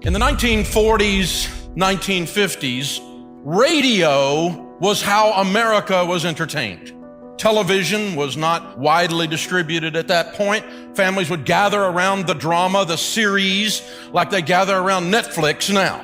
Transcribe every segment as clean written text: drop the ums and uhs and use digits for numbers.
In the 1940s, 1950s, radio was how America was entertained. Television was not widely distributed at that point. Families would gather around the drama, the series, like they gather around Netflix now.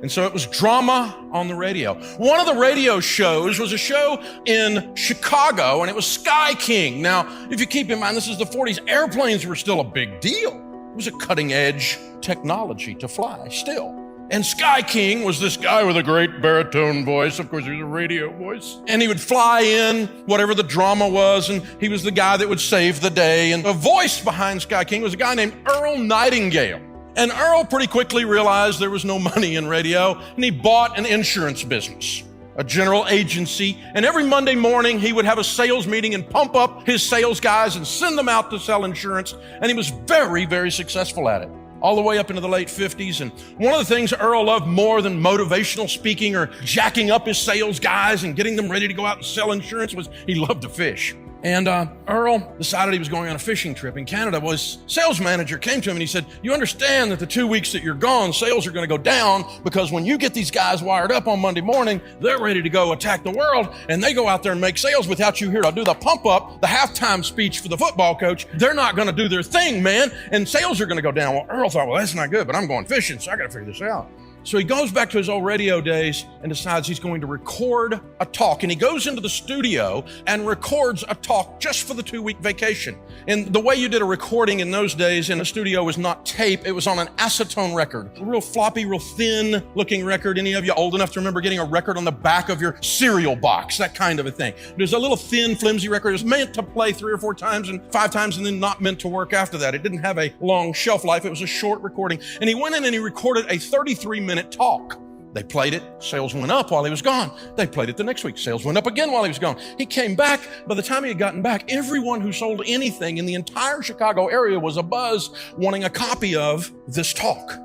And so it was drama on the radio. One of the radio shows was a show in Chicago, and it was Sky King. Now, if you keep in mind, this is the 40s, airplanes were still a big deal. It was a cutting-edge technology to fly still. And Sky King was this guy with a great baritone voice. Of course, he was a radio voice. And he would fly in whatever the drama was, and he was the guy that would save the day. And the voice behind Sky King was a guy named Earl Nightingale. And Earl pretty quickly realized there was no money in radio, and he bought an insurance business, a general agency. And every Monday morning, he would have a sales meeting and pump up his sales guys and send them out to sell insurance. And he was very, very successful at it, all the way up into the late 50s. And one of the things Earl loved more than motivational speaking or jacking up his sales guys and getting them ready to go out and sell insurance was he loved to fish. And Earl decided he was going on a fishing trip in Canada. Well, his sales manager came to him and he said, you understand that the 2 weeks that you're gone, sales are going to go down, because when you get these guys wired up on Monday morning, they're ready to go attack the world, and they go out there and make sales without you here to do the pump up, the halftime speech for the football coach. They're not going to do their thing, man, and sales are going to go down. Well, Earl thought, well, that's not good, but I'm going fishing, so I got to figure this out. So he goes back to his old radio days and decides he's going to record a talk. And he goes into the studio and records a talk just for the 2-week vacation. And the way you did a recording in those days in a studio was not tape. It was on an acetone record, a real floppy, real thin looking record. Any of you old enough to remember getting a record on the back of your cereal box, that kind of a thing. There's a little thin, flimsy record. It was meant to play 3 or 4 times and 5 times and then not meant to work after that. It didn't have a long shelf life. It was a short recording. And he went in and he recorded a 33-minute talk. They played it. Sales went up while he was gone. They played it the next week. Sales went up again while he was gone. He came back. By the time he had gotten back, everyone who sold anything in the entire Chicago area was abuzz wanting a copy of this talk.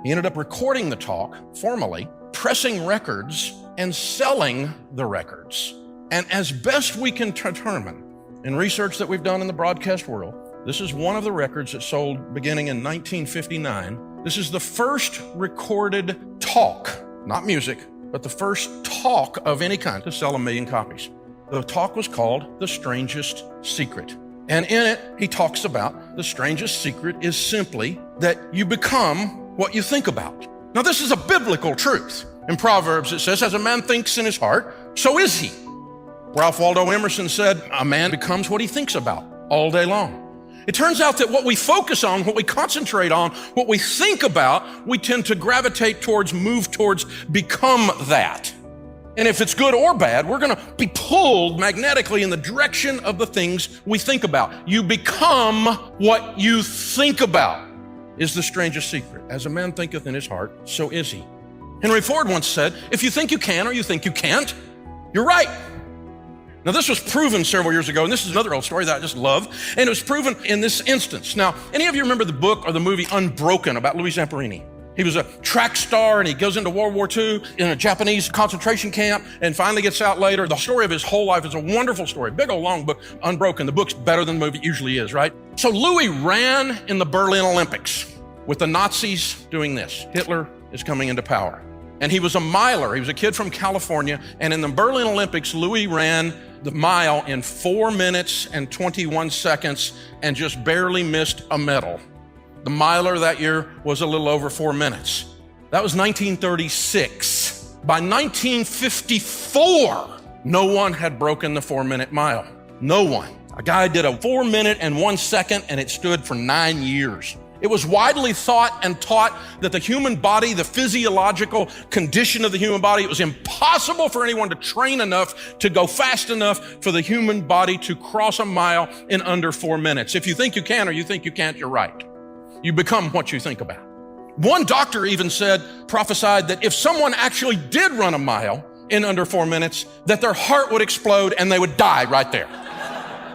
He ended up recording the talk formally, pressing records, and selling the records. And as best we can determine in research that we've done in the broadcast world, this is one of the records that sold beginning in 1959. This is the first recorded talk, not music, but the first talk of any kind to sell 1 million copies. The talk was called The Strangest Secret. And in it, he talks about the strangest secret is simply that you become what you think about. Now, this is a biblical truth. In Proverbs, it says, as a man thinks in his heart, so is he. Ralph Waldo Emerson said, a man becomes what he thinks about all day long. It turns out that what we focus on, what we concentrate on, what we think about, we tend to gravitate towards, move towards, become that. And if it's good or bad, we're going to be pulled magnetically in the direction of the things we think about. You become what you think about is the strangest secret. As a man thinketh in his heart, so is he. Henry Ford once said, if you think you can or you think you can't, you're right. Now, this was proven several years ago, and this is another old story that I just love, and it was proven in this instance. Now, any of you remember the book or the movie Unbroken about Louis Zamperini? He was a track star, and he goes into World War II in a Japanese concentration camp and finally gets out later. The story of his whole life is a wonderful story. Big old long book, Unbroken. The book's better than the movie usually is, right? So Louis ran in the Berlin Olympics with the Nazis doing this. Hitler is coming into power. And he was a miler. He was a kid from California. And in the Berlin Olympics, Louis ran the mile in 4 minutes and 21 seconds and just barely missed a medal. The miler that year was a little over 4 minutes. That was 1936. By 1954, no one had broken the 4-minute mile. No one. A guy did a 4 minute and 1 second, and it stood for 9 years. It was widely thought and taught that the human body, the physiological condition of the human body, it was impossible for anyone to train enough, to go fast enough for the human body to cross a mile in under 4 minutes. If you think you can or you think you can't, you're right. You become what you think about. One doctor even prophesied that if someone actually did run a mile in under 4 minutes, that their heart would explode and they would die right there.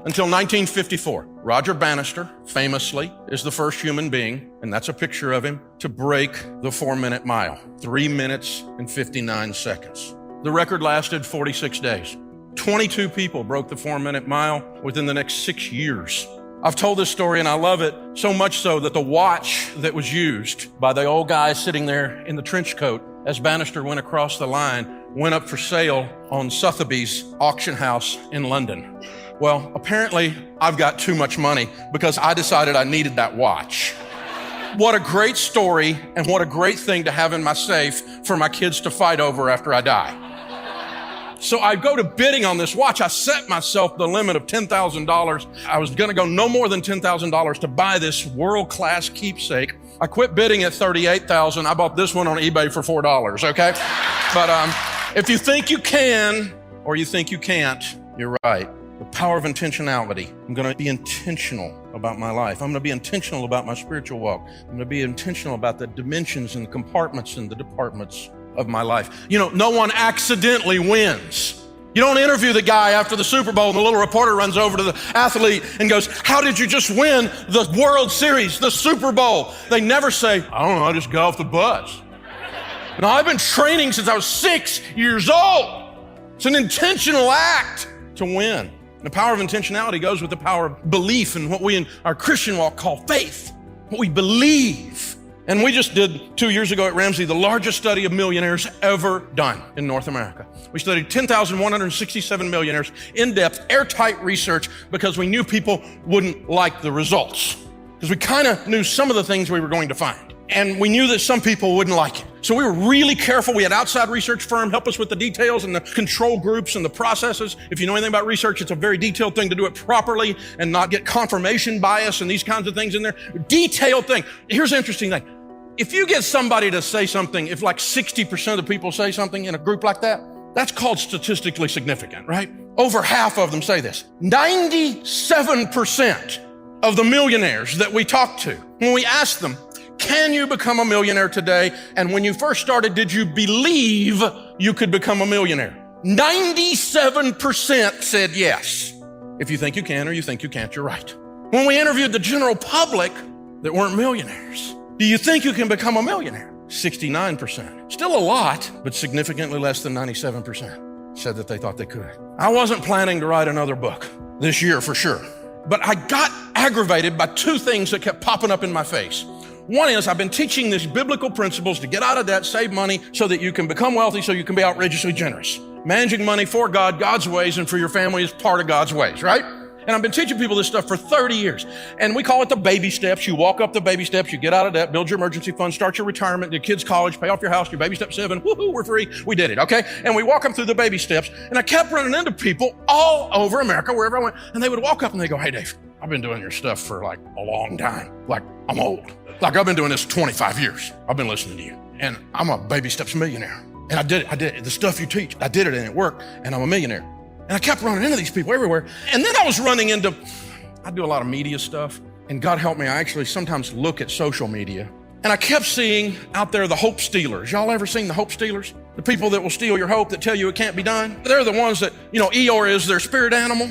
Until 1954. Roger Bannister, famously, is the first human being, and that's a picture of him, to break the 4-minute mile. 3 minutes and 59 seconds. The record lasted 46 days. 22 people broke the 4-minute mile within the next 6 years. I've told this story and I love it so much so that the watch that was used by the old guy sitting there in the trench coat as Bannister went across the line went up for sale on Sotheby's auction house in London. Well, apparently I've got too much money because I decided I needed that watch. What a great story and what a great thing to have in my safe for my kids to fight over after I die. So I go to bidding on this watch. I set myself the limit of $10,000. I was going to go no more than $10,000 to buy this world-class keepsake. I quit bidding at $38,000. I bought this one on eBay for $4, okay? But if you think you can or you think you can't, you're right. The power of intentionality. I'm going to be intentional about my life. I'm going to be intentional about my spiritual walk. I'm going to be intentional about the dimensions and the compartments and the departments of my life. You know, no one accidentally wins. You don't interview the guy after the Super Bowl and the little reporter runs over to the athlete and goes, "How did you just win the World Series, the Super Bowl?" They never say, "I don't know, I just got off the bus." No, I've been training since I was 6 years old. It's an intentional act to win. The power of intentionality goes with the power of belief in what we in our Christian walk call faith, what we believe. And we just did 2 years ago at Ramsey, the largest study of millionaires ever done in North America. We studied 10,167 millionaires, in-depth, airtight research because we knew people wouldn't like the results. Because we kind of knew some of the things we were going to find. And we knew that some people wouldn't like it. So we were really careful. We had outside research firm help us with the details and the control groups and the processes. If you know anything about research, it's a very detailed thing to do it properly and not get confirmation bias and these kinds of things in there. Detailed thing. Here's an interesting thing. If you get somebody to say something, if like 60% of the people say something in a group like that, that's called statistically significant, right? Over half of them say this. 97% of the millionaires that we talk to, when we ask them, can you become a millionaire today? And when you first started, did you believe you could become a millionaire? 97% said yes. If you think you can or you think you can't, you're right. When we interviewed the general public that weren't millionaires, do you think you can become a millionaire? 69%. Still a lot, but significantly less than 97% said that they thought they could. I wasn't planning to write another book this year for sure, but I got aggravated by two things that kept popping up in my face. One is I've been teaching these biblical principles to get out of debt, save money so that you can become wealthy, so you can be outrageously generous. Managing money for God, God's ways, and for your family is part of God's ways, right? And I've been teaching people this stuff for 30 years. And we call it the baby steps. You walk up the baby steps, you get out of debt, build your emergency fund, start your retirement, your kids' college, pay off your house, your baby step 7. Woohoo, we're free. We did it, okay? And we walk them through the baby steps. And I kept running into people all over America, wherever I went. And they would walk up and they go, "Hey, Dave, I've been doing your stuff for like a long time. Like I'm old. Like I've been doing this 25 years. I've been listening to you. And I'm a baby steps millionaire. And I did it. The stuff you teach, I did it and it worked. And I'm a millionaire." And I kept running into these people everywhere. And then I was running into, I do a lot of media stuff. And God help me, I actually sometimes look at social media. And I kept seeing out there the hope stealers. Y'all ever seen the hope stealers? The people that will steal your hope, that tell you it can't be done. They're the ones that, you know, Eeyore is their spirit animal.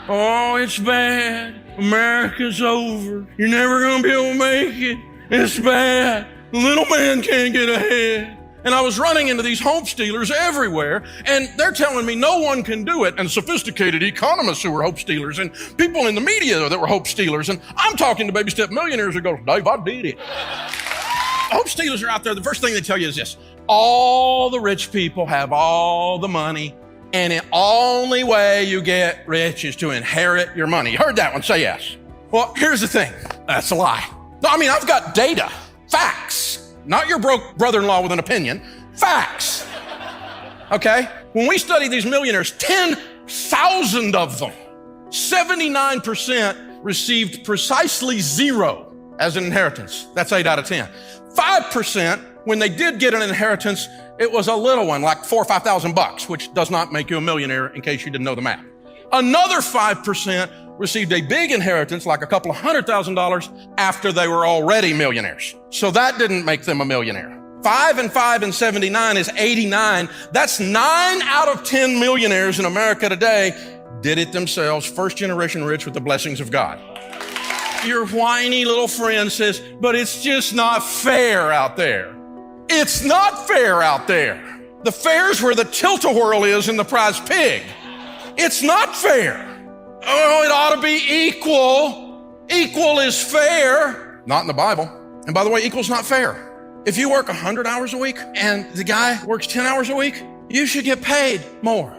"Oh, it's bad. America's over. You're never going to be able to make it. It's bad. The little man can't get ahead." And I was running into these hope stealers everywhere, and they're telling me no one can do it, and sophisticated economists who were hope stealers, and people in the media that were hope stealers, and I'm talking to baby step millionaires who go, "Dave, I did it." Hope stealers are out there. The first thing they tell you is this: all the rich people have all the money, and the only way you get rich is to inherit your money. You heard that one, say yes. Well, here's the thing. That's a lie. No, I mean, I've got data, facts. Not your broke brother-in-law with an opinion. Facts. Okay? When we study these millionaires, 10,000 of them, 79% received precisely 0 as an inheritance. That's 8 out of 10. 5%, when they did get an inheritance, it was a little one, like $4,000 or $5,000, which does not make you a millionaire in case you didn't know the math. Another 5% received a big inheritance, like a couple of $100,000 after they were already millionaires. So that didn't make them a millionaire. 5 and 5 and 79 is 89. That's 9 out of 10 millionaires in America today did it themselves, first generation rich with the blessings of God. Your whiny little friend says, "But it's just not fair out there." It's not fair out there. The fair's where the tilt-a-whirl is in the prize pig. It's not fair. Oh, it ought to be equal. Equal is fair. Not in the Bible. And by the way, equal's not fair. If you work 100 hours a week and the guy works 10 hours a week, you should get paid more.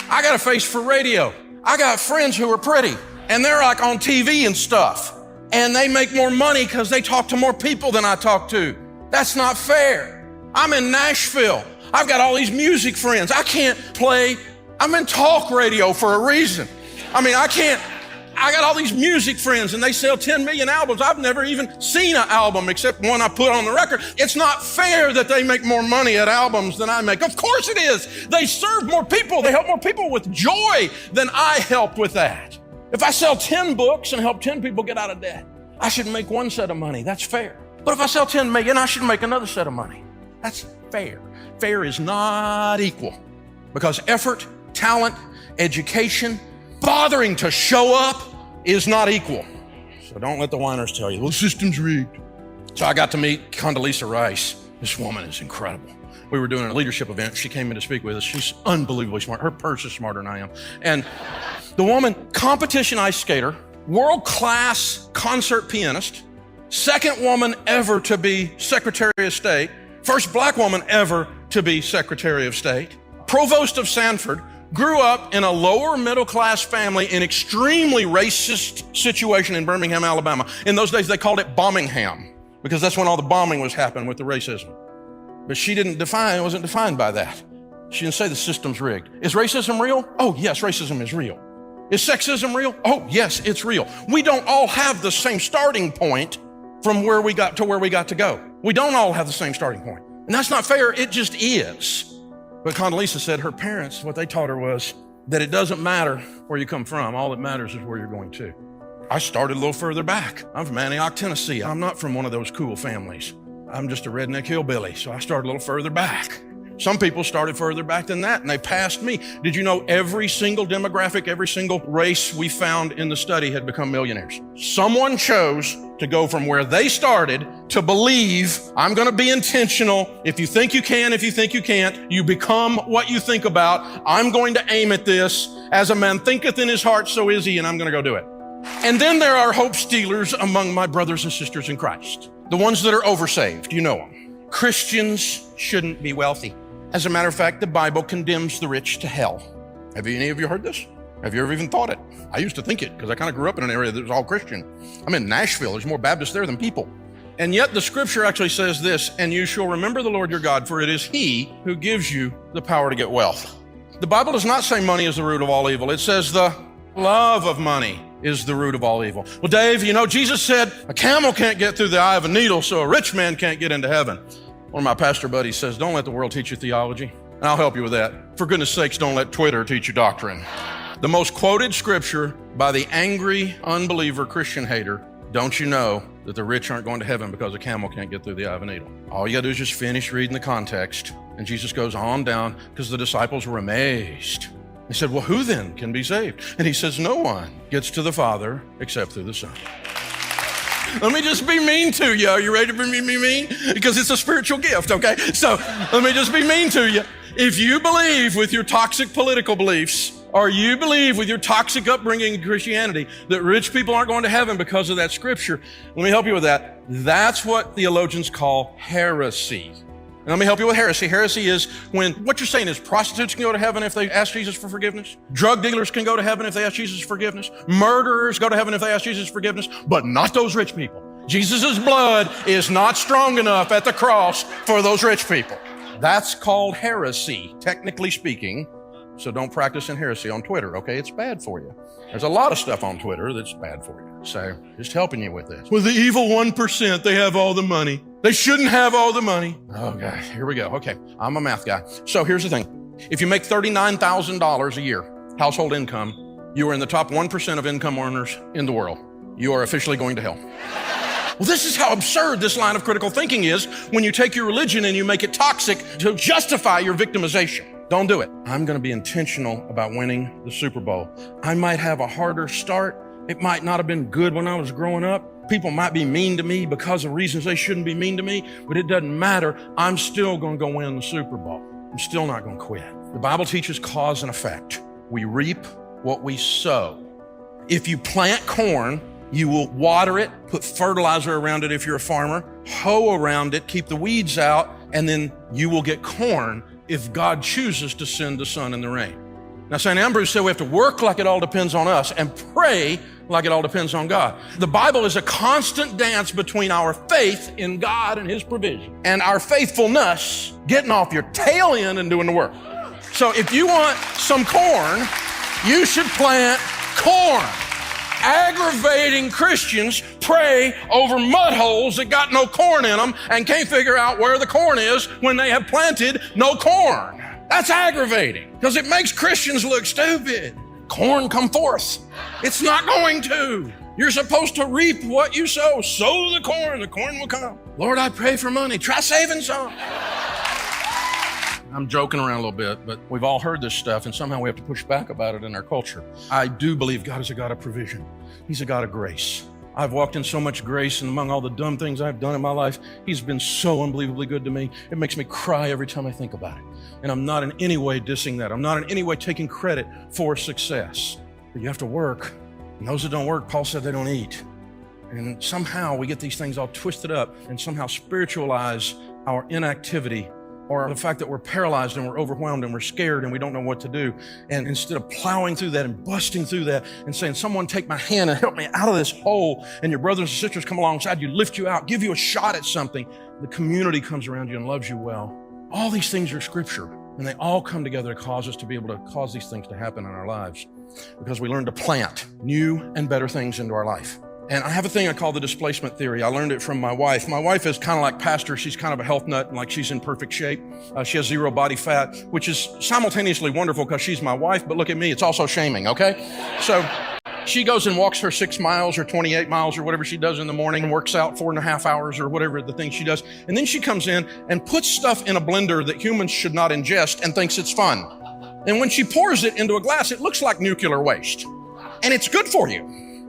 I got a face for radio. I got friends who are pretty and they're like on TV and stuff. And they make more money because they talk to more people than I talk to. That's not fair. I'm in Nashville. I've got all these music friends. I can't play. I'm in talk radio for a reason. I got all these music friends and they sell 10 million albums. I've never even seen an album except one I put on the record. It's not fair that they make more money at albums than I make. Of course it is. They serve more people. They help more people with joy than I help with that. If I sell 10 books and help 10 people get out of debt, I should make one set of money. That's fair. But if I sell 10 million, I should make another set of money. That's fair. Fair is not equal because effort, talent, education, bothering to show up is not equal. So don't let the whiners tell you, well, the system's rigged. So I got to meet Condoleezza Rice. This woman is incredible. We were doing a leadership event. She came in to speak with us. She's unbelievably smart. Her purse is smarter than I am. And the woman, competition ice skater, world-class concert pianist, second woman ever to be Secretary of State, first black woman ever to be Secretary of State, provost of Sanford, grew up in a lower middle class family in extremely racist situation in Birmingham, Alabama. In those days, they called it Bombingham because that's when all the bombing was happening with the racism. But she wasn't defined by that. She didn't say the system's rigged. Is racism real? Oh, yes, racism is real. Is sexism real? Oh, yes, it's real. We don't all have the same starting point from where we got to go. We don't all have the same starting point. And that's not fair. It just is. But Condoleezza said her parents, what they taught her was that it doesn't matter where you come from. All that matters is where you're going to. I started a little further back. I'm from Antioch, Tennessee. I'm not from one of those cool families. I'm just a redneck hillbilly. So I started a little further back. Some people started further back than that, and they passed me. Did you know every single demographic, every single race we found in the study had become millionaires? Someone chose to go from where they started to believe, I'm going to be intentional. If you think you can, if you think you can't, you become what you think about. I'm going to aim at this. As a man thinketh in his heart, so is he, and I'm going to go do it. And then there are hope stealers among my brothers and sisters in Christ. The ones that are oversaved, you know them. Christians shouldn't be wealthy. As a matter of fact, the Bible condemns the rich to hell. Have any of you heard this? Have you ever even thought it? I used to think it because I kind of grew up in an area that was all Christian. I'm in Nashville. There's more Baptists there than people. And yet the scripture actually says this, and you shall remember the Lord your God, for it is he who gives you the power to get wealth. The Bible does not say money is the root of all evil. It says the love of money is the root of all evil. Well, Dave, you know, Jesus said a camel can't get through the eye of a needle, so a rich man can't get into heaven. One of my pastor buddies says, don't let the world teach you theology. And I'll help you with that. For goodness sakes, don't let Twitter teach you doctrine. The most quoted scripture by the angry, unbeliever, Christian hater, don't you know that the rich aren't going to heaven because a camel can't get through the eye of a needle? All you gotta do is just finish reading the context. And Jesus goes on down because the disciples were amazed. They said, well, who then can be saved? And he says, no one gets to the Father except through the Son. Let me just be mean to you. Are you ready to be mean? Because it's a spiritual gift, okay? So let me just be mean to you. If you believe with your toxic political beliefs, or you believe with your toxic upbringing in Christianity that rich people aren't going to heaven because of that scripture, let me help you with that. That's what theologians call heresy. And let me help you with heresy. Heresy is when what you're saying is prostitutes can go to heaven if they ask Jesus for forgiveness. Drug dealers can go to heaven if they ask Jesus for forgiveness. Murderers go to heaven if they ask Jesus for forgiveness, but not those rich people. Jesus' blood is not strong enough at the cross for those rich people. That's called heresy, technically speaking. So don't practice in heresy on Twitter, okay? It's bad for you. There's a lot of stuff on Twitter that's bad for you. So just helping you with this. Well, the evil 1%, they have all the money. They shouldn't have all the money. Oh, God, here we go. Okay, I'm a math guy. So here's the thing. If you make $39,000 a year, household income, you are in the top 1% of income earners in the world. You are officially going to hell. Well, this is how absurd this line of critical thinking is when you take your religion and you make it toxic to justify your victimization. Don't do it. I'm going to be intentional about winning the Super Bowl. I might have a harder start. It might not have been good when I was growing up. People might be mean to me because of reasons they shouldn't be mean to me, but it doesn't matter. I'm still going to go win the Super Bowl. I'm still not going to quit. The Bible teaches cause and effect. We reap what we sow. If you plant corn, you will water it, put fertilizer around it if you're a farmer, hoe around it, keep the weeds out, and then you will get corn if God chooses to send the sun and the rain. Now, St. Ambrose said we have to work like it all depends on us and pray like it all depends on God. The Bible is a constant dance between our faith in God and His provision and our faithfulness getting off your tail end and doing the work. So if you want some corn, you should plant corn. Aggravating Christians pray over mud holes that got no corn in them and can't figure out where the corn is when they have planted no corn. That's aggravating because it makes Christians look stupid. Corn come forth. It's not going to. You're supposed to reap what you sow. Sow the corn will come. Lord, I pray for money. Try saving some. I'm joking around a little bit, but we've all heard this stuff, and somehow we have to push back about it in our culture. I do believe God is a God of provision. He's a God of grace. I've walked in so much grace, and among all the dumb things I've done in my life, He's been so unbelievably good to me. It makes me cry every time I think about it. And I'm not in any way dissing that. I'm not in any way taking credit for success. But you have to work. And those that don't work, Paul said they don't eat. And somehow we get these things all twisted up and somehow spiritualize our inactivity or the fact that we're paralyzed and we're overwhelmed and we're scared and we don't know what to do. And instead of plowing through that and busting through that and saying, someone take my hand and help me out of this hole, and your brothers and sisters come alongside you, lift you out, give you a shot at something, the community comes around you and loves you well. All these things are Scripture, and they all come together to cause us to be able to cause these things to happen in our lives because we learn to plant new and better things into our life. And I have a thing I call the displacement theory. I learned it from my wife. My wife is kind of like Pastor. She's kind of a health nut and like she's in perfect shape. She has zero body fat, which is simultaneously wonderful because she's my wife, but look at me, it's also shaming, okay? So she goes and walks her 6 miles or 28 miles or whatever she does in the morning and works out 4.5 hours or whatever the thing she does. And then she comes in and puts stuff in a blender that humans should not ingest and thinks it's fun. And when she pours it into a glass, it looks like nuclear waste. And it's good for you.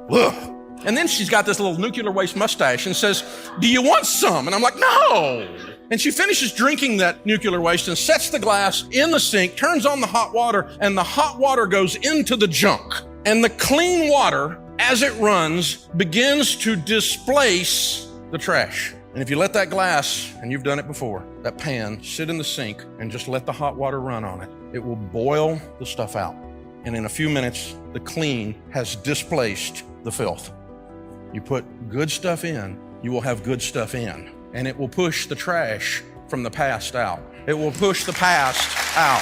Ugh. And then she's got this little nuclear waste mustache and says, do you want some? And I'm like, no. And she finishes drinking that nuclear waste and sets the glass in the sink, turns on the hot water, and the hot water goes into the junk. And the clean water, as it runs, begins to displace the trash. And if you let that glass, and you've done it before, that pan sit in the sink and just let the hot water run on it, it will boil the stuff out. And in a few minutes, the clean has displaced the filth. You put good stuff in, you will have good stuff in. And it will push the trash from the past out. It will push the past out.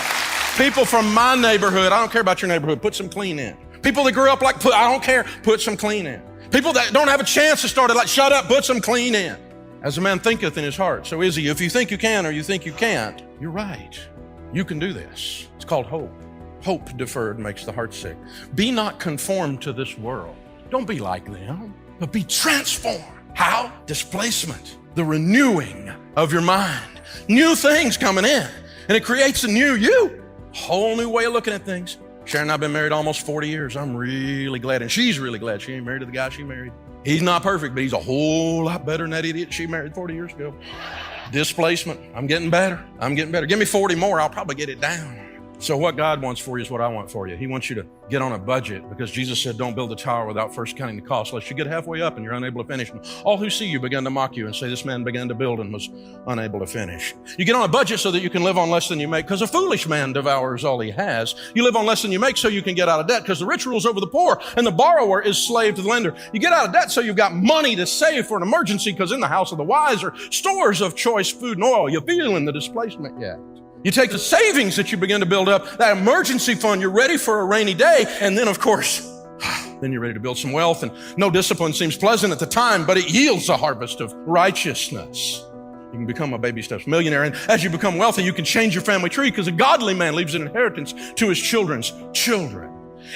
People from my neighborhood, I don't care about your neighborhood, put some clean in. People that grew up like, I don't care, put some clean in. People that don't have a chance to start it like, shut up, put some clean in. As a man thinketh in his heart, so is he. If you think you can or you think you can't, you're right. You can do this. It's called hope. Hope deferred makes the heart sick. Be not conformed to this world. Don't be like them, but be transformed. How? Displacement. The renewing of your mind. New things coming in. And it creates a new you. Whole new way of looking at things. Sharon and I have been married almost 40 years. I'm really glad. And she's really glad she ain't married to the guy she married. He's not perfect, but he's a whole lot better than that idiot she married 40 years ago. Displacement. I'm getting better. Give me 40 more, I'll probably get it down. So what God wants for you is what I want for you. He wants you to get on a budget because Jesus said, don't build a tower without first counting the cost, lest you get halfway up and you're unable to finish. And all who see you begin to mock you and say, this man began to build and was unable to finish. You get on a budget so that you can live on less than you make because a foolish man devours all he has. You live on less than you make so you can get out of debt because the rich rules over the poor and the borrower is slave to the lender. You get out of debt so you've got money to save for an emergency because in the house of the wise are stores of choice food and oil. You feel in the displacement yet. You take the savings that you begin to build up, that emergency fund, you're ready for a rainy day, and then, of course, then you're ready to build some wealth, and no discipline seems pleasant at the time, but it yields a harvest of righteousness. You can become a baby steps millionaire, and as you become wealthy, you can change your family tree because a godly man leaves an inheritance to his children's children.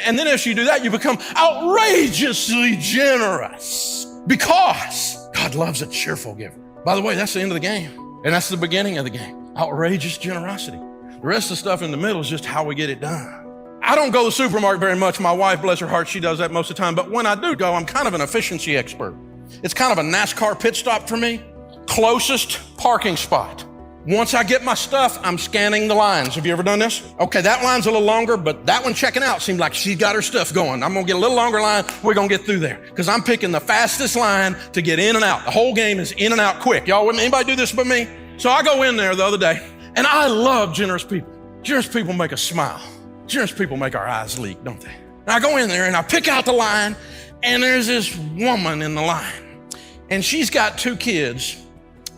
And then as you do that, you become outrageously generous because God loves a cheerful giver. By the way, that's the end of the game, and that's the beginning of the game. Outrageous generosity. The rest of the stuff in the middle is just how we get it done. I don't go to the supermarket very much. My wife, bless her heart, she does that most of the time. But when I do go, I'm kind of an efficiency expert. It's kind of a NASCAR pit stop for me. Closest parking spot. Once I get my stuff, I'm scanning the lines. Have you ever done this? Okay, that line's a little longer, but that one checking out seemed like she's got her stuff going. I'm gonna get a little longer line. We're gonna get through there because I'm picking the fastest line to get in and out. The whole game is in and out quick. Y'all with me? Anybody do this but me? So I go in there the other day, and I love generous people. Generous people make us smile. Generous people make our eyes leak, don't they? And I go in there and I pick out the line, and there's this woman in the line, and she's got 2 kids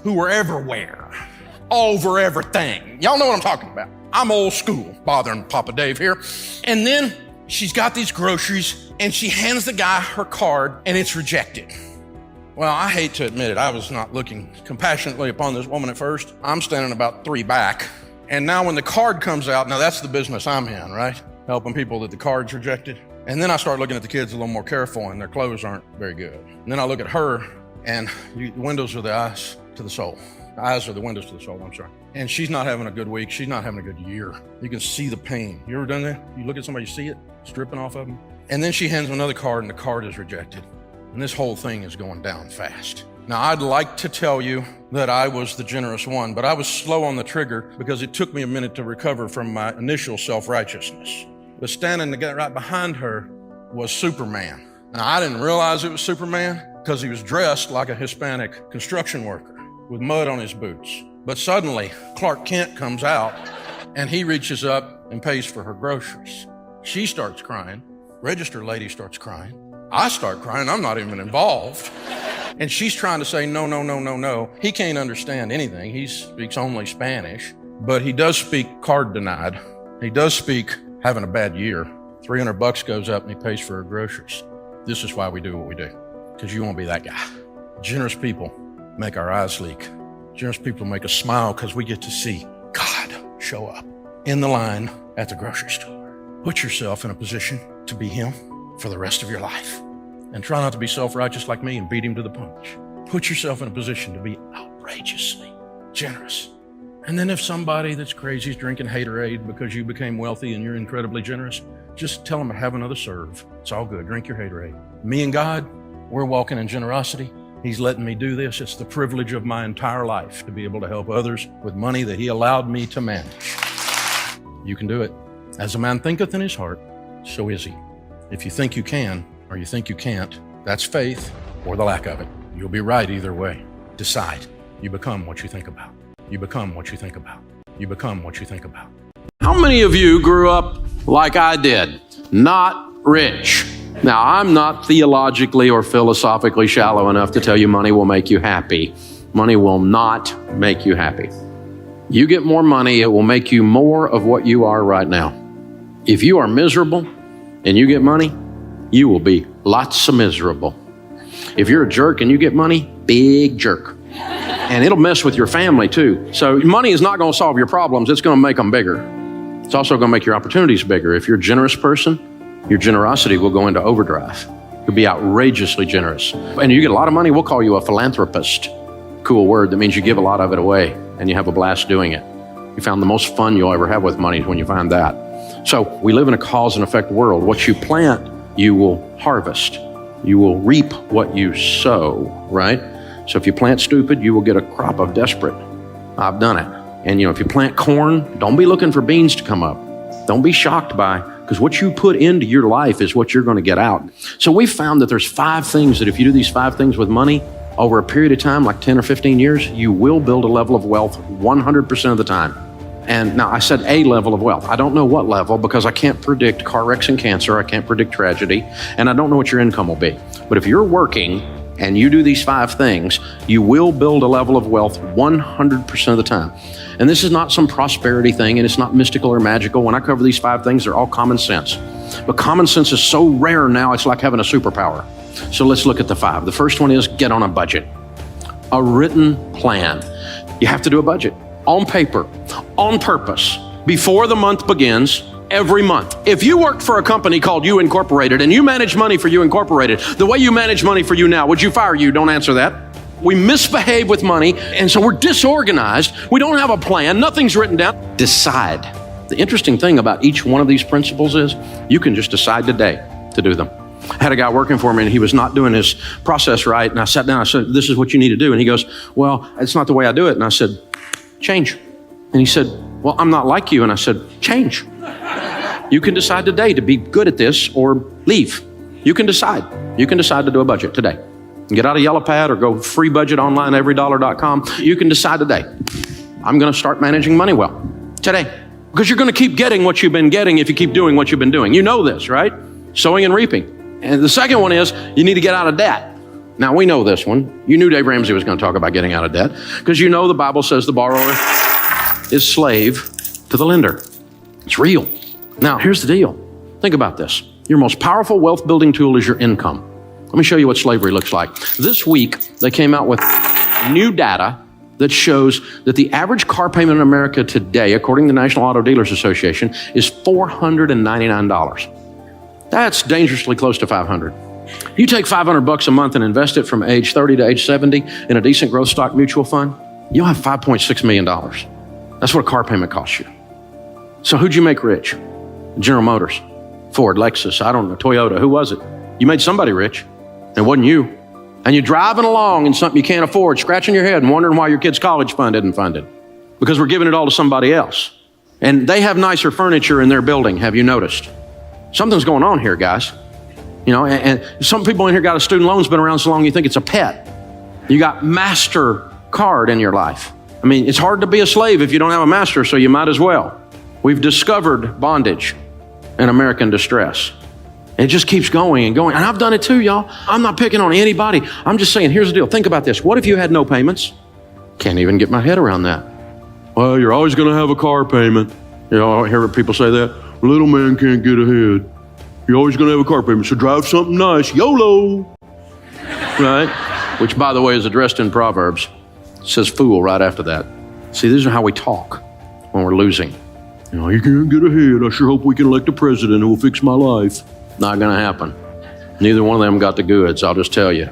who were everywhere, over everything. Y'all know what I'm talking about. I'm old school, bothering Papa Dave here. And then she's got these groceries, and she hands the guy her card, and it's rejected. Well, I hate to admit it, I was not looking compassionately upon this woman at first. I'm standing about 3 back. And now when the card comes out, now that's the business I'm in, right? Helping people that the card's rejected. And then I start looking at the kids a little more careful, and their clothes aren't very good. And then I look at her, and the windows are the eyes to the soul. The eyes are the windows to the soul, I'm sorry. And she's not having a good week. She's not having a good year. You can see the pain. You ever done that? You look at somebody, you see it stripping off of them. And then she hands them another card, and the card is rejected. And this whole thing is going down fast. Now, I'd like to tell you that I was the generous one, but I was slow on the trigger because it took me a minute to recover from my initial self-righteousness. But standing the guy right behind her was Superman. Now, I didn't realize it was Superman because he was dressed like a Hispanic construction worker with mud on his boots. But suddenly, Clark Kent comes out, and he reaches up and pays for her groceries. She starts crying. Register lady starts crying. I start crying. I'm not even involved. And she's trying to say, no, no, no, no, no. He can't understand anything. He speaks only Spanish, but he does speak card denied. He does speak having a bad year. $300 goes up and he pays for her groceries. This is why we do what we do, because you won't be that guy. Generous people make our eyes leak. Generous people make us smile because we get to see God show up in the line at the grocery store. Put yourself in a position to be Him for the rest of your life. And try not to be self-righteous like me and beat Him to the punch. Put yourself in a position to be outrageously generous. And then if somebody that's crazy is drinking haterade because you became wealthy and you're incredibly generous, just tell them to have another serve. It's all good. Drink your haterade. Me and God, we're walking in generosity. He's letting me do this. It's the privilege of my entire life to be able to help others with money that He allowed me to manage. You can do it. As a man thinketh in his heart, so is he. If you think you can, or you think you can't, that's faith or the lack of it. You'll be right either way. Decide. You become what you think about. You become what you think about. You become what you think about. How many of you grew up like I did? Not rich. Now, I'm not theologically or philosophically shallow enough to tell you money will make you happy. Money will not make you happy. You get more money, it will make you more of what you are right now. If you are miserable and you get money, you will be lots of miserable. If you're a jerk and you get money, big jerk. And it'll mess with your family too. So money is not going to solve your problems. It's going to make them bigger. It's also going to make your opportunities bigger. If you're a generous person, your generosity will go into overdrive. You'll be outrageously generous. And you get a lot of money, we'll call you a philanthropist. Cool word that means you give a lot of it away and you have a blast doing it. You found the most fun you'll ever have with money when you find that. So we live in a cause and effect world. What you plant, you will harvest. You will reap what you sow, right? So if you plant stupid, you will get a crop of desperate. I've done it. And if you plant corn, don't be looking for beans to come up. Don't be shocked by, because what you put into your life is what you're going to get out. So we found that there's 5 things that if you do these 5 things with money, over a period of time, like 10 or 15 years, you will build a level of wealth 100% of the time. And now I said a level of wealth. I don't know what level because I can't predict car wrecks and cancer. I can't predict tragedy. And I don't know what your income will be. But if you're working and you do these 5 things, you will build a level of wealth 100% of the time. And this is not some prosperity thing, and it's not mystical or magical. When I cover these 5 things, they're all common sense. But common sense is so rare now, it's like having a superpower. So let's look at the 5. The first one is get on a budget. A written plan. You have to do a budget on paper, on purpose, before the month begins, every month. If you worked for a company called You Incorporated and you manage money for You Incorporated, the way you manage money for you now, would you fire you? Don't answer that. We misbehave with money, and so we're disorganized. We don't have a plan. Nothing's written down. Decide. The interesting thing about each one of these principles is you can just decide today to do them. I had a guy working for me and he was not doing his process right. And I sat down, I said, this is what you need to do. And he goes, well, it's not the way I do it. And I said, Change. And he said, well, I'm not like you. And I said, change. You can decide today to be good at this or leave. You can decide. You can decide to do a budget today. Get out a yellow pad or go free budget online, everydollar.com. You can decide today. I'm going to start managing money well today. Because you're going to keep getting what you've been getting if you keep doing what you've been doing. You know this, right? Sowing and reaping. And the second one is you need to get out of debt. Now, we know this one. You knew Dave Ramsey was going to talk about getting out of debt because you know the Bible says the borrower is slave to the lender. It's real. Now, here's the deal. Think about this. Your most powerful wealth building tool is your income. Let me show you what slavery looks like. This week, they came out with new data that shows that the average car payment in America today, according to the National Auto Dealers Association, is $499. That's dangerously close to $500. You take $500 a month and invest it from age 30 to age 70 in a decent growth stock mutual fund, you'll have $5.6 million. That's what a car payment costs you. So who'd you make rich? General Motors, Ford, Lexus, I don't know, Toyota, who was it? You made somebody rich. It wasn't you. And you're driving along in something you can't afford, scratching your head and wondering why your kid's college fund isn't funded. Because we're giving it all to somebody else. And they have nicer furniture in their building, have you noticed? Something's going on here, guys. You know, and some people in here got a student loan that's been around so long you think it's a pet. You got MasterCard in your life. I mean, it's hard to be a slave if you don't have a master, so you might as well. We've discovered bondage and American distress. It just keeps going and going. And I've done it too, y'all. I'm not picking on anybody. I'm just saying, here's the deal. Think about this. What if you had no payments? Can't even get my head around that. Well, you're always going to have a car payment. You know, I hear people say that. Little man can't get ahead. You're always going to have a car payment, so drive something nice. YOLO. Right? Which, by the way, is addressed in Proverbs. It says fool right after that. See, these are how we talk when we're losing. You know, you can't get ahead. I sure hope we can elect a president who will fix my life. Not going to happen. Neither one of them got the goods, I'll just tell you.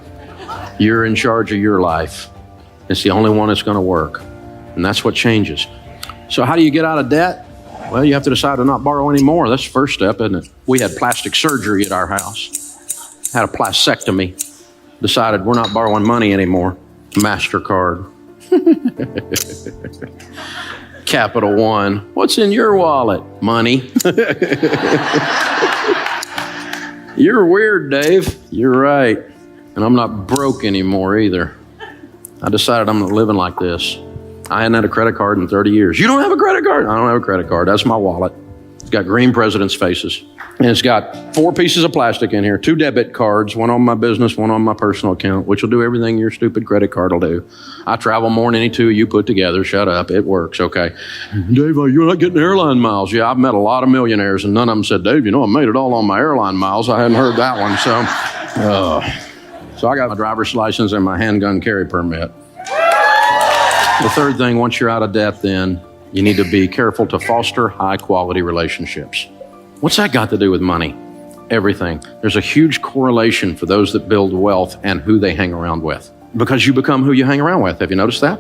You're in charge of your life. It's the only one that's going to work. And that's what changes. So how do you get out of debt? Well, you have to decide to not borrow anymore. That's the first step, isn't it? We had plastic surgery at our house. Had a plastectomy. Decided we're not borrowing money anymore. MasterCard. Capital One. What's in your wallet? Money. You're weird, Dave. You're right. And I'm not broke anymore either. I decided I'm not living like this. I hadn't had a credit card in 30 years. You don't have a credit card? I don't have a credit card. That's my wallet. It's got green presidents' faces. And it's got 4 pieces of plastic in here, 2 debit cards, one on my business, one on my personal account, which will do everything your stupid credit card will do. I travel more than any 2 you put together. Shut up. It works, okay. Dave, you're not getting airline miles. Yeah, I've met a lot of millionaires, and none of them said, Dave, you know, I made it all on my airline miles. I hadn't heard that one, so I got my driver's license and my handgun carry permit. The third thing, once you're out of debt, then you need to be careful to foster high-quality relationships. What's that got to do with money? Everything. There's a huge correlation for those that build wealth and who they hang around with. Because you become who you hang around with. Have you noticed that?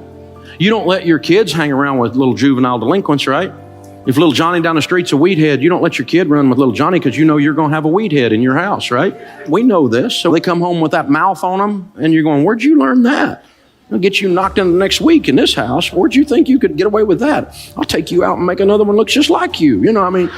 You don't let your kids hang around with little juvenile delinquents, right? If little Johnny down the street's a weed head, you don't let your kid run with little Johnny because you know you're going to have a weed head in your house, right? We know this. So they come home with that mouth on them, and you're going, where'd you learn that? I'll get you knocked in the next week in this house. Where'd you think you could get away with that? I'll take you out and make another one look just like you. You know, I mean,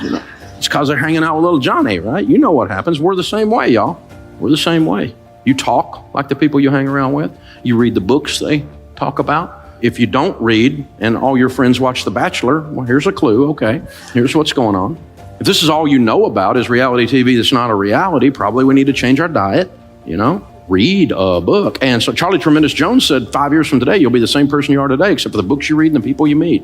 you know, it's because they're hanging out with little Johnny, right? You know what happens. We're the same way, y'all. We're the same way. You talk like the people you hang around with. You read the books they talk about. If you don't read and all your friends watch The Bachelor, well, here's a clue. Okay, here's what's going on. If this is all you know about is reality TV that's not a reality, probably we need to change our diet, you know? Read a book. And so Charlie Tremendous Jones said 5 years from today, you'll be the same person you are today, except for the books you read and the people you meet.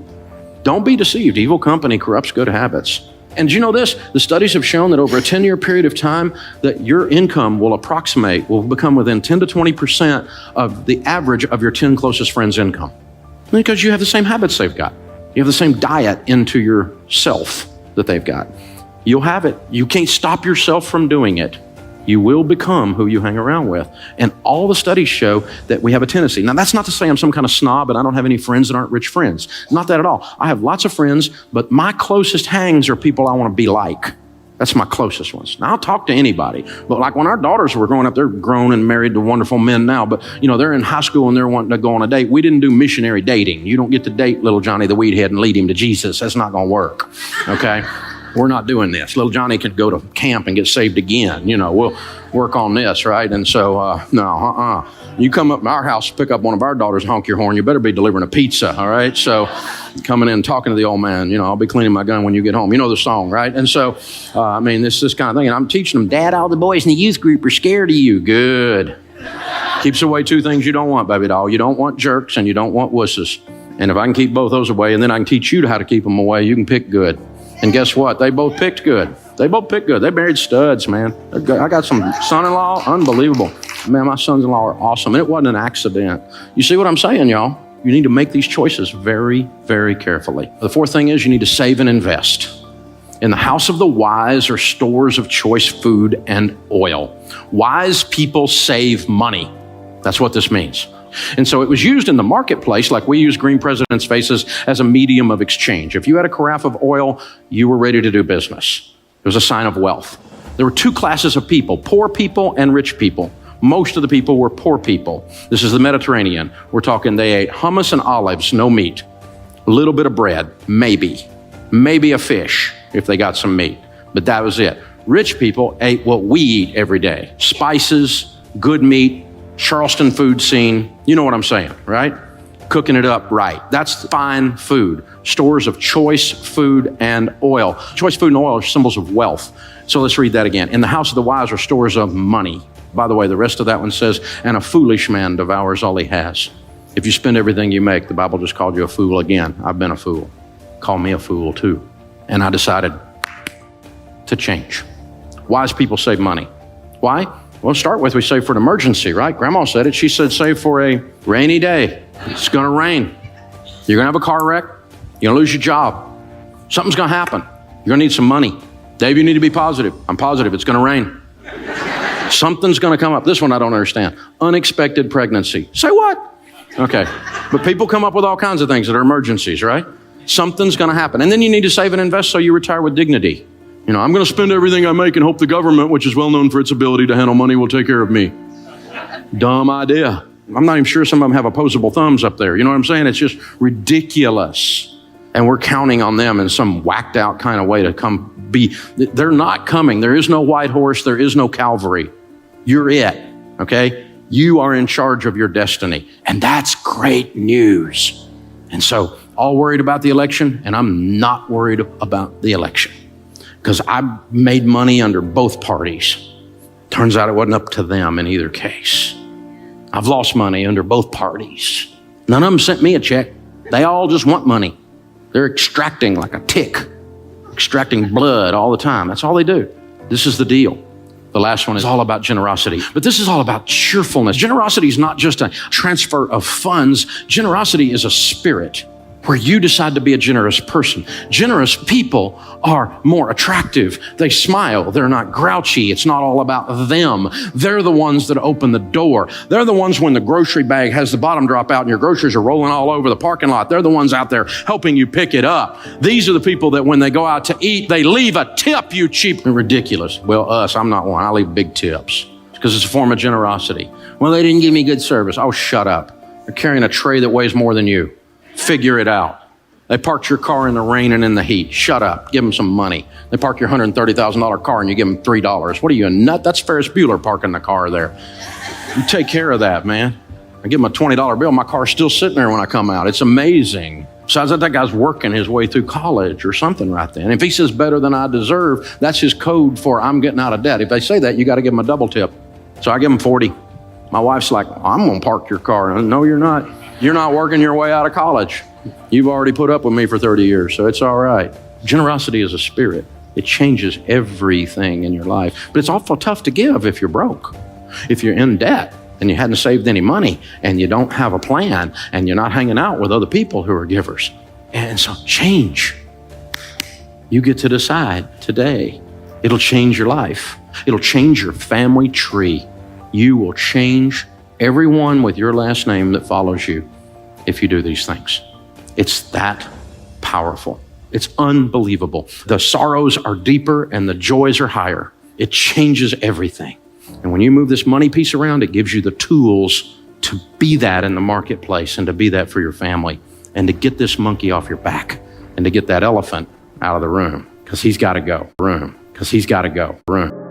Don't be deceived. Evil company corrupts good habits. And do you know this? The studies have shown that over a 10-year period of time, that your income will become within 10 to 20% of the average of your 10 closest friends' income. Because you have the same habits they've got. You have the same diet into yourself that they've got. You'll have it. You can't stop yourself from doing it. You will become who you hang around with. And all the studies show that we have a tendency. Now, that's not to say I'm some kind of snob and I don't have any friends that aren't rich friends. Not that at all. I have lots of friends, but my closest hangs are people I want to be like. That's my closest ones. Now, I'll talk to anybody. But like when our daughters were growing up, they're grown and married to wonderful men now. But, they're in high school and they're wanting to go on a date. We didn't do missionary dating. You don't get to date little Johnny the weedhead and lead him to Jesus. That's not going to work, okay? We're not doing this. Little Johnny can go to camp and get saved again. We'll work on this, right? And so, no. You come up to our house, pick up one of our daughters, honk your horn, you better be delivering a pizza, all right? So coming in, talking to the old man, I'll be cleaning my gun when you get home. You know the song, right? And so, this kind of thing. And I'm teaching them, Dad, all the boys in the youth group are scared of you. Good. Keeps away two things you don't want, baby doll. You don't want jerks and you don't want wusses. And if I can keep both those away, and then I can teach you how to keep them away, you can pick good. And guess what? They both picked good. They married studs, man. I got some son-in-law, unbelievable. Man, my sons-in-law are awesome. And it wasn't an accident. You see what I'm saying, y'all? You need to make these choices very, very carefully. The fourth thing is you need to save and invest. In the house of the wise are stores of choice food and oil. Wise people save money. That's what this means. And so it was used in the marketplace, like we use green presidents' faces, as a medium of exchange. If you had a carafe of oil, you were ready to do business. It was a sign of wealth. There were two classes of people, poor people and rich people. Most of the people were poor people. This is the Mediterranean. We're talking they ate hummus and olives, no meat, a little bit of bread, maybe a fish if they got some meat, but that was it. Rich people ate what we eat every day, spices, good meat, Charleston food scene. You know what I'm saying, right? Cooking it up right. That's fine food. Stores of choice food and oil. Choice food and oil are symbols of wealth. So let's read that again. In the house of the wise are stores of money. By the way, the rest of that one says, and a foolish man devours all he has. If you spend everything you make, the Bible just called you a fool again. I've been a fool. Call me a fool too. And I decided to change. Wise people save money. Why? Well, start with, we save for an emergency, right? Grandma said it. She said, save for a rainy day. It's going to rain. You're going to have a car wreck. You're going to lose your job. Something's going to happen. You're going to need some money. Dave, you need to be positive. I'm positive. It's going to rain. Something's going to come up. This one I don't understand. Unexpected pregnancy. Say what? Okay. But people come up with all kinds of things that are emergencies, right? Something's going to happen. And then you need to save and invest so you retire with dignity. I'm going to spend everything I make and hope the government, which is well known for its ability to handle money, will take care of me. Dumb idea. I'm not even sure some of them have opposable thumbs up there. You know what I'm saying? It's just ridiculous. And we're counting on them in some whacked out kind of way to come be. They're not coming. There is no white horse. There is no Calvary. You're it, okay? You are in charge of your destiny. And that's great news. And so, all worried about the election, and I'm not worried about the election. Because I made money under both parties. Turns out it wasn't up to them in either case. I've lost money under both parties. None of them sent me a check. They all just want money. They're extracting like a tick, extracting blood all the time. That's all they do. This is the deal. The last one is all about generosity, but this is all about cheerfulness. Generosity is not just a transfer of funds. Generosity is a spirit where you decide to be a generous person. Generous people are more attractive. They smile. They're not grouchy. It's not all about them. They're the ones that open the door. They're the ones when the grocery bag has the bottom drop out and your groceries are rolling all over the parking lot. They're the ones out there helping you pick it up. These are the people that when they go out to eat, they leave a tip, you cheap and ridiculous. Well, I'm not one. I leave big tips because it's a form of generosity. Well, they didn't give me good service. Oh, shut up. They're carrying a tray that weighs more than you. Figure it out. They parked your car in the rain and in the heat. Shut up. Give them some money. They park your $130,000 car and you give them $3. What are you, a nut? That's Ferris Bueller parking the car there. You take care of that, man. I give them a $20 bill. My car's still sitting there when I come out. It's amazing. Besides that guy's working his way through college or something right then. If he says better than I deserve, that's his code for I'm getting out of debt. If they say that, you got to give them a double tip. So I give them 40. My wife's like, I'm going to park your car. No, you're not. You're not working your way out of college. You've already put up with me for 30 years, so it's all right. Generosity is a spirit. It changes everything in your life. But it's awful tough to give if you're broke. If you're in debt and you hadn't saved any money and you don't have a plan and you're not hanging out with other people who are givers. And so change. You get to decide today. It'll change your life. It'll change your family tree. You will change everyone with your last name that follows you if you do these things. It's that powerful. It's unbelievable. The sorrows are deeper and the joys are higher. It changes everything. And when you move this money piece around, it gives you the tools to be that in the marketplace and to be that for your family and to get this monkey off your back and to get that elephant out of the room because he's got to go. Room.